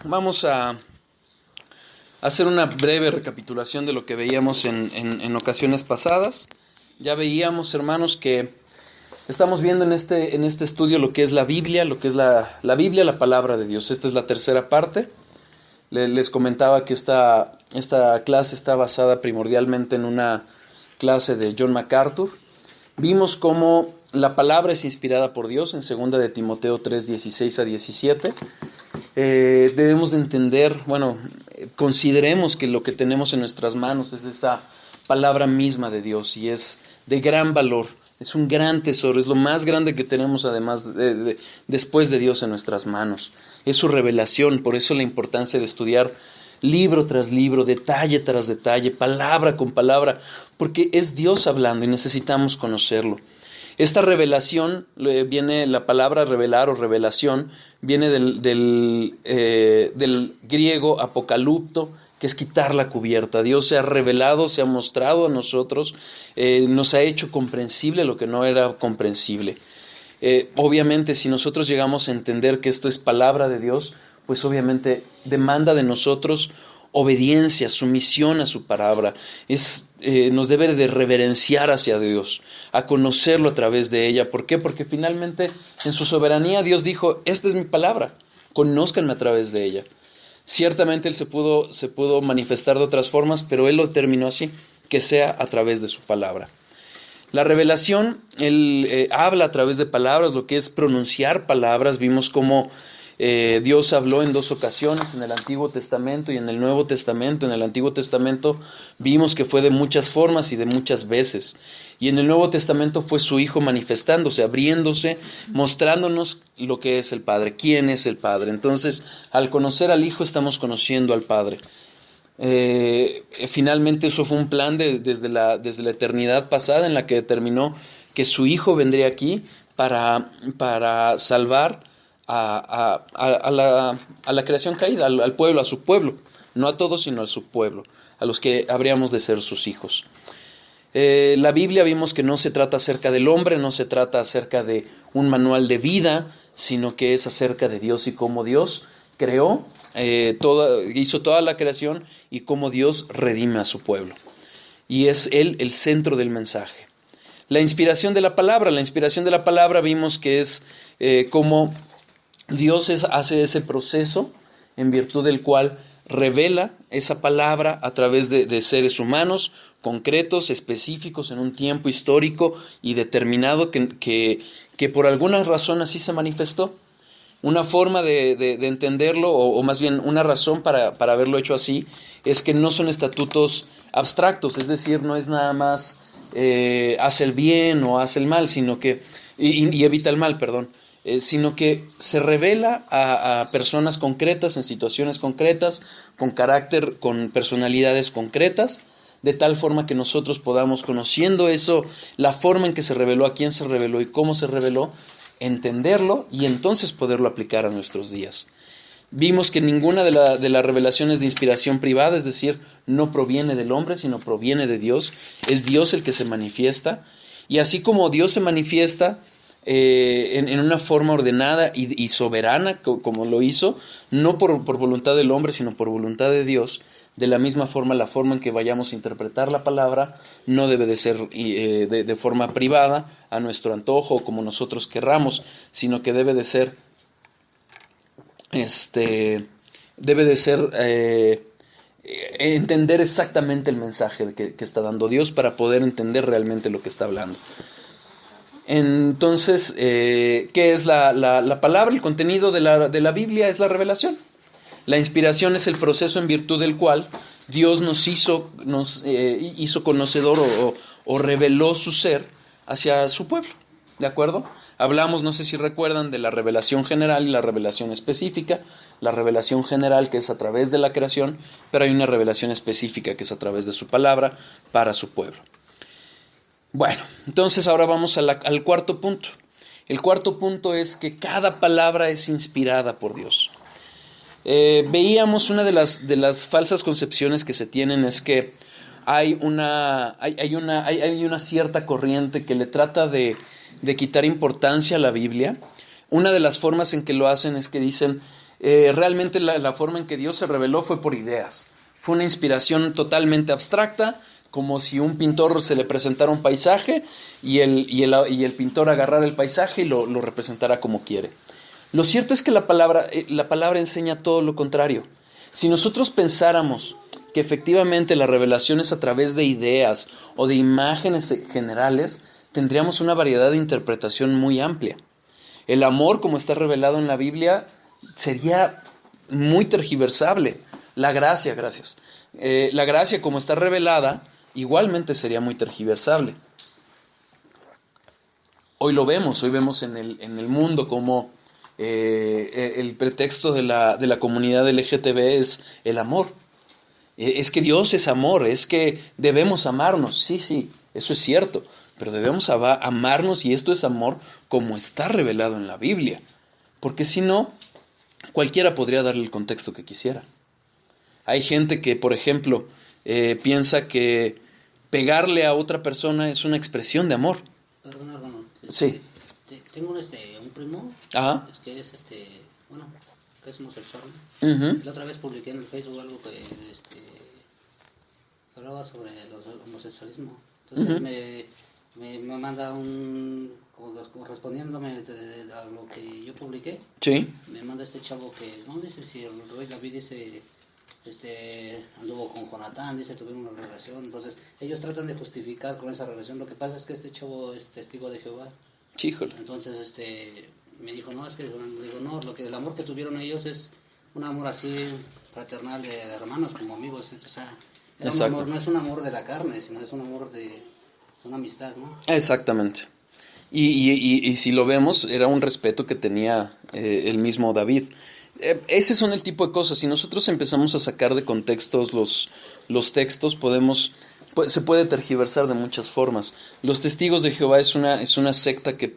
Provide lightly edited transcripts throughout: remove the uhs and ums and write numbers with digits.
Vamos a hacer una breve recapitulación de lo que veíamos en ocasiones pasadas. Ya veíamos, hermanos, que estamos viendo en este estudio lo que es la Biblia, la Biblia, la palabra de Dios. Esta es la tercera parte. Les comentaba que esta clase está basada primordialmente en una clase de John MacArthur. Vimos cómo la palabra es inspirada por Dios en 2 de Timoteo 3, 16 a 17. Debemos de entender, consideremos que lo que tenemos en nuestras manos es esa palabra misma de Dios y es de gran valor, es un gran tesoro, es lo más grande que tenemos además después de Dios en nuestras manos. Es su revelación, por eso la importancia de estudiar libro tras libro, detalle tras detalle, palabra con palabra, porque es Dios hablando y necesitamos conocerlo. Esta revelación, viene la palabra revelar o revelación, viene del griego apocalipto, que es quitar la cubierta. Dios se ha revelado, se ha mostrado a nosotros, nos ha hecho comprensible lo que no era comprensible. Obviamente, si nosotros llegamos a entender que esto es palabra de Dios, pues obviamente demanda de nosotros obediencia, sumisión a su palabra. Nos debe de reverenciar hacia Dios, a conocerlo a través de ella. ¿Por qué? Porque finalmente en su soberanía Dios dijo, esta es mi palabra, conózcanme a través de ella. Ciertamente Él se pudo manifestar de otras formas, pero Él lo terminó así, que sea a través de su palabra. La revelación, Él habla a través de palabras, lo que es pronunciar palabras. Vimos cómo Dios habló en 2 ocasiones, en el Antiguo Testamento y en el Nuevo Testamento. En el Antiguo Testamento vimos que fue de muchas formas y de muchas veces. Y en el Nuevo Testamento fue su Hijo manifestándose, abriéndose, mostrándonos lo que es el Padre, quién es el Padre. Entonces, al conocer al Hijo estamos conociendo al Padre. Finalmente eso fue un plan desde la eternidad pasada, en la que determinó que su Hijo vendría aquí para salvar a la creación caída, al pueblo, a su pueblo, no a todos sino a su pueblo, a los que habríamos de ser sus hijos. La Biblia vimos que no se trata acerca del hombre, no se trata acerca de un manual de vida, sino que es acerca de Dios y cómo Dios creó, hizo toda la creación y cómo Dios redime a su pueblo. Y es Él el centro del mensaje. La inspiración de la palabra vimos que es cómo Dios hace ese proceso en virtud del cual revela esa palabra a través de seres humanos, concretos, específicos, en un tiempo histórico y determinado que por alguna razón así se manifestó. Una forma de entenderlo, o más bien una razón para haberlo hecho así, es que no son estatutos abstractos, es decir, no es nada más hace el bien o hace el mal, sino que, y evita el mal, sino que se revela a personas concretas, en situaciones concretas, con carácter, con personalidades concretas, de tal forma que nosotros podamos, conociendo eso, la forma en que se reveló, a quién se reveló y cómo se reveló, entenderlo y entonces poderlo aplicar a nuestros días. Vimos que ninguna de las revelaciones de inspiración privada, es decir, no proviene del hombre, sino proviene de Dios. Es Dios el que se manifiesta. Y así como Dios se manifiesta en una forma ordenada y soberana, como lo hizo, no por voluntad del hombre, sino por voluntad de Dios, de la misma forma, la forma en que vayamos a interpretar la palabra no debe de ser de forma privada, a nuestro antojo, como nosotros querramos, sino que debe de ser entender exactamente el mensaje que está dando Dios para poder entender realmente lo que está hablando. Entonces, ¿qué es la palabra? El contenido de la Biblia es la revelación. La inspiración es el proceso en virtud del cual Dios nos hizo conocedor o reveló su ser hacia su pueblo. ¿De acuerdo? Hablamos, no sé si recuerdan, de la revelación general y la revelación específica. La revelación general, que es a través de la creación, pero hay una revelación específica que es a través de su palabra para su pueblo. Bueno, entonces ahora vamos al cuarto punto. El cuarto punto es que cada palabra es inspirada por Dios. Veíamos una de las falsas concepciones que se tienen es que hay una cierta corriente que le trata de quitar importancia a la Biblia. Una de las formas en que lo hacen es que dicen realmente la forma en que Dios se reveló fue por ideas. Fue una inspiración totalmente abstracta, como si un pintor se le presentara un paisaje y el pintor agarrara el paisaje y lo representara como quiere. Lo cierto es que la palabra enseña todo lo contrario. Si nosotros pensáramos que efectivamente la revelación es a través de ideas o de imágenes generales, tendríamos una variedad de interpretación muy amplia. El amor, como está revelado en la Biblia, sería muy tergiversable. La gracia, gracias. La gracia, como está revelada, igualmente sería muy tergiversable. Hoy vemos en el mundo como el pretexto de la comunidad LGTB es el amor. Es que Dios es amor, es que debemos amarnos. Sí, eso es cierto, pero debemos amarnos, y esto es amor como está revelado en la Biblia. Porque si no, cualquiera podría darle el contexto que quisiera. Hay gente que, por ejemplo, piensa que pegarle a otra persona es una expresión de amor. Perdona, hermano. Sí. Tengo un primo. Ajá. Que es bueno, que es homosexual. Uh-huh. La otra vez publiqué en el Facebook algo que hablaba sobre el homosexualismo. Entonces me manda como respondiéndome a lo que yo publiqué. Sí. Me manda este chavo que no dice si el rey David dice anduvo con Jonatán, dice tuvieron una relación. Entonces ellos tratan de justificar con esa relación. Lo que pasa es que este chavo es testigo de Jehová. Híjole. Entonces me dijo, no, es que digo, no, el amor que tuvieron ellos es un amor así fraternal de hermanos, como amigos. O sea, un amor, no es un amor de la carne, sino es un amor de una amistad, ¿no? Exactamente. Y si lo vemos, era un respeto que tenía el mismo David. Ese son el tipo de cosas. Si nosotros empezamos a sacar de contextos los textos, se puede tergiversar de muchas formas. Los Testigos de Jehová es una secta que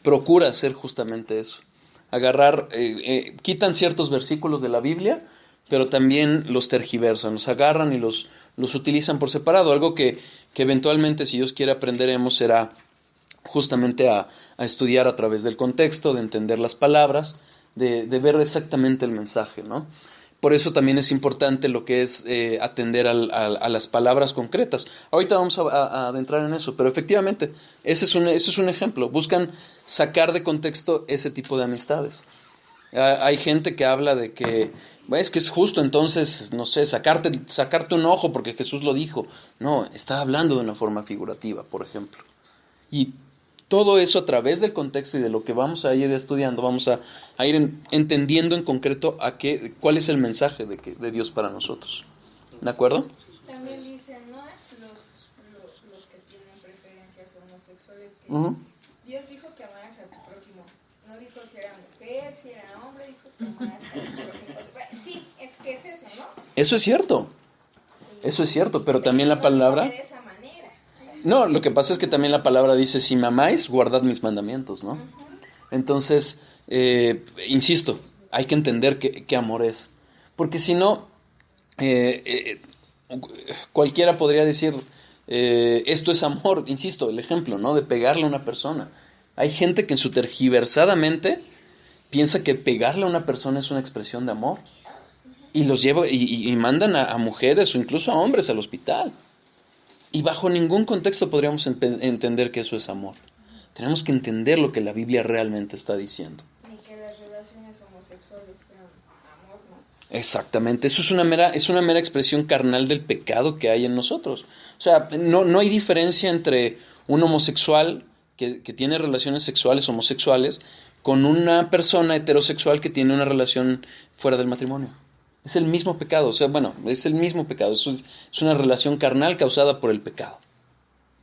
procura hacer justamente eso. Agarrar, quitan ciertos versículos de la Biblia, pero también los tergiversan, los agarran y los utilizan por separado. Algo que eventualmente, si Dios quiere, aprenderemos será justamente a estudiar a través del contexto, de entender las palabras, de ver exactamente el mensaje, ¿no? Por eso también es importante lo que es atender a las palabras concretas. Ahorita vamos a adentrar en eso, pero efectivamente, ese es un ejemplo. Buscan sacar de contexto ese tipo de amistades. Hay gente que habla de que es que es justo, entonces, no sé, sacarte un ojo porque Jesús lo dijo. No, está hablando de una forma figurativa, por ejemplo. Y todo eso a través del contexto y de lo que vamos a ir estudiando, vamos a ir entendiendo en concreto cuál es el mensaje de Dios para nosotros. ¿De acuerdo? También dicen, ¿no? Los que tienen preferencias homosexuales, que Dios dijo que amaras a tu prójimo. No dijo si era mujer, si era hombre, dijo que amaras a tu prójimo. Sí, es que es eso, ¿no? Eso es cierto, pero también la palabra... No, lo que pasa es que también la palabra dice, si me amáis, guardad mis mandamientos, ¿no? Entonces, insisto, hay que entender qué amor es. Porque si no, cualquiera podría decir, esto es amor, insisto, el ejemplo, ¿no? De pegarle a una persona. Hay gente que en su tergiversadamente piensa que pegarle a una persona es una expresión de amor. Y los lleva y mandan a mujeres o incluso a hombres al hospital. Y bajo ningún contexto podríamos entender que eso es amor. Tenemos que entender lo que la Biblia realmente está diciendo. Y que las relaciones homosexuales sean amor, ¿no? Exactamente, eso es una mera expresión carnal del pecado que hay en nosotros. O sea, no hay diferencia entre un homosexual que tiene relaciones sexuales homosexuales con una persona heterosexual que tiene una relación fuera del matrimonio. Es el mismo pecado, o sea, bueno, es el mismo pecado, es una relación carnal causada por el pecado,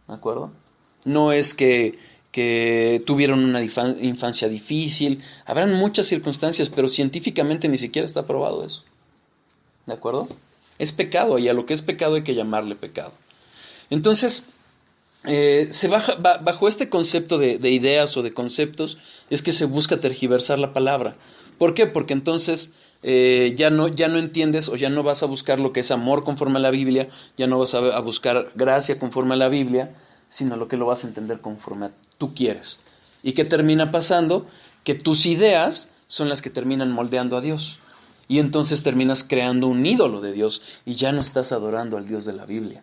¿de acuerdo? No es que tuvieron una infancia difícil, habrán muchas circunstancias, pero científicamente ni siquiera está probado eso, ¿de acuerdo? Es pecado, y a lo que es pecado hay que llamarle pecado. Entonces, bajo este concepto de ideas o de conceptos, es que se busca tergiversar la palabra. ¿Por qué? Porque entonces... ya no entiendes o ya no vas a buscar lo que es amor conforme a la Biblia, ya no vas a buscar gracia conforme a la Biblia, sino lo que lo vas a entender conforme a tú quieres. ¿Y qué termina pasando? Que tus ideas son las que terminan moldeando a Dios. Y entonces terminas creando un ídolo de Dios y ya no estás adorando al Dios de la Biblia.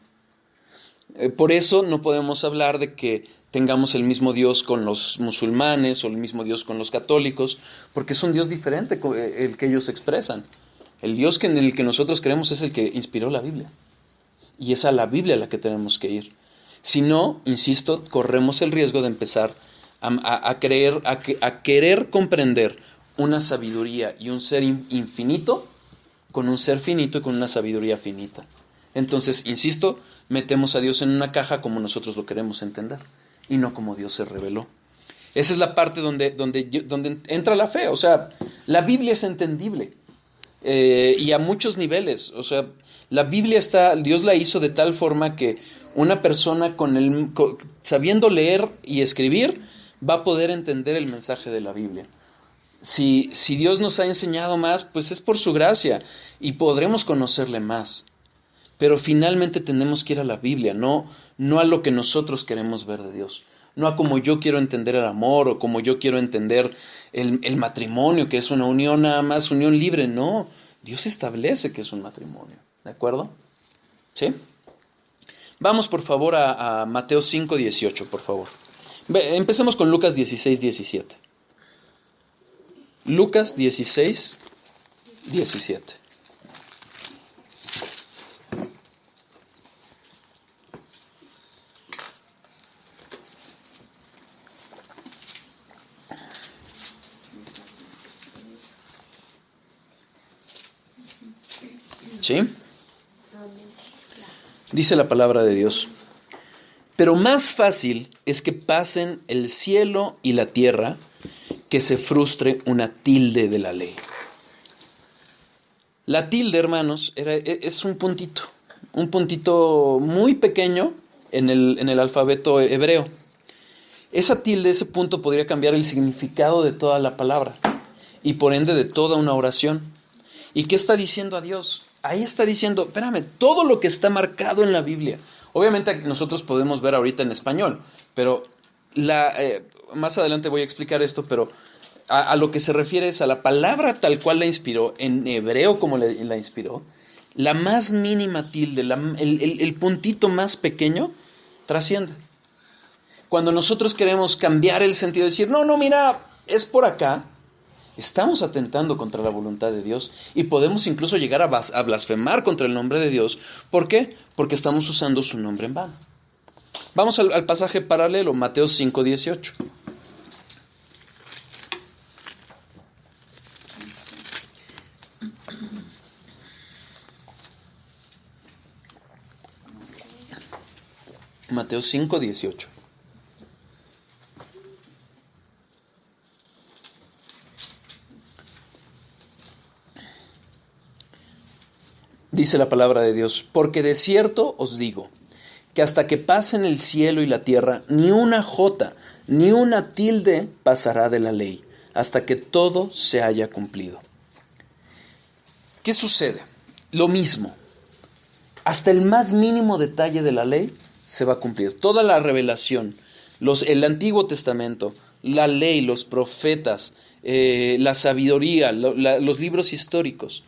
Por eso no podemos hablar de que tengamos el mismo Dios con los musulmanes o el mismo Dios con los católicos, porque es un Dios diferente el que ellos expresan. El Dios en el que nosotros creemos es el que inspiró la Biblia. Y es a la Biblia a la que tenemos que ir. Si no, insisto, corremos el riesgo de empezar a querer comprender una sabiduría y un ser infinito con un ser finito y con una sabiduría finita. Entonces, insisto, metemos a Dios en una caja como nosotros lo queremos entender y no como Dios se reveló. Esa es la parte donde entra la fe. O sea, la Biblia es entendible y a muchos niveles. O sea, la Biblia Dios la hizo de tal forma que una persona sabiendo leer y escribir va a poder entender el mensaje de la Biblia. Si Dios nos ha enseñado más, pues es por su gracia y podremos conocerle más. Pero finalmente tenemos que ir a la Biblia, no a lo que nosotros queremos ver de Dios. No a como yo quiero entender el amor o como yo quiero entender el matrimonio, que es una unión nada más, unión libre. No, Dios establece que es un matrimonio. ¿De acuerdo? ¿Sí? Vamos por favor a Mateo 5:18, por favor. Empecemos con Lucas 16:17. Lucas 16:17. ¿Sí? Dice la palabra de Dios: pero más fácil es que pasen el cielo y la tierra que se frustre una tilde de la ley. La tilde, hermanos, es un puntito muy pequeño en el alfabeto hebreo. Esa tilde, ese punto podría cambiar el significado de toda la palabra y por ende de toda una oración. ¿Y qué está diciendo a Dios? Ahí está diciendo, espérame, todo lo que está marcado en la Biblia. Obviamente nosotros podemos ver ahorita en español, pero más adelante voy a explicar esto, pero a lo que se refiere es a la palabra tal cual la inspiró, en hebreo como la inspiró, la más mínima tilde, el puntito más pequeño, trasciende. Cuando nosotros queremos cambiar el sentido, decir, no, mira, es por acá, estamos atentando contra la voluntad de Dios y podemos incluso llegar a blasfemar contra el nombre de Dios. ¿Por qué? Porque estamos usando su nombre en vano. Vamos al pasaje paralelo, Mateo 5:18. Mateo 5:18. Dice la palabra de Dios: porque de cierto os digo, que hasta que pasen el cielo y la tierra, ni una jota, ni una tilde pasará de la ley, hasta que todo se haya cumplido. ¿Qué sucede? Lo mismo. Hasta el más mínimo detalle de la ley se va a cumplir. Toda la revelación, el Antiguo Testamento, la ley, los profetas, la sabiduría, los libros históricos,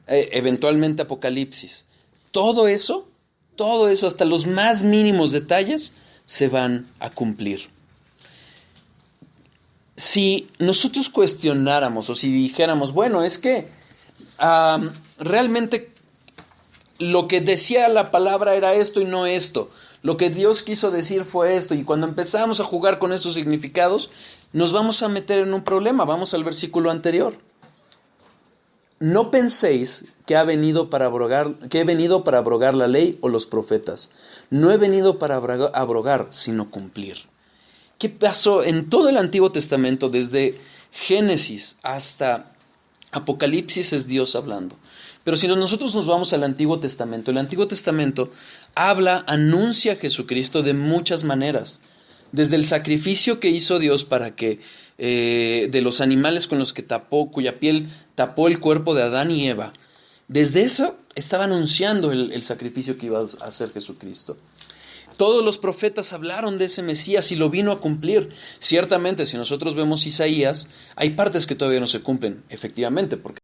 eventualmente Apocalipsis, todo eso, hasta los más mínimos detalles, se van a cumplir. Si nosotros cuestionáramos o si dijéramos, bueno, es que realmente lo que decía la palabra era esto y no esto, lo que Dios quiso decir fue esto, y cuando empezamos a jugar con esos significados, nos vamos a meter en un problema. Vamos al versículo anterior. No penséis que he venido para abrogar la ley o los profetas. No he venido para abrogar, sino cumplir. ¿Qué pasó en todo el Antiguo Testamento? Desde Génesis hasta Apocalipsis es Dios hablando. Pero si nosotros nos vamos al Antiguo Testamento, el Antiguo Testamento anuncia a Jesucristo de muchas maneras. Desde el sacrificio que hizo Dios para que de los animales con los que cuya piel tapó el cuerpo de Adán y Eva, desde eso estaba anunciando el sacrificio que iba a hacer Jesucristo. Todos los profetas hablaron de ese Mesías y lo vino a cumplir. Ciertamente, si nosotros vemos Isaías, hay partes que todavía no se cumplen, efectivamente, porque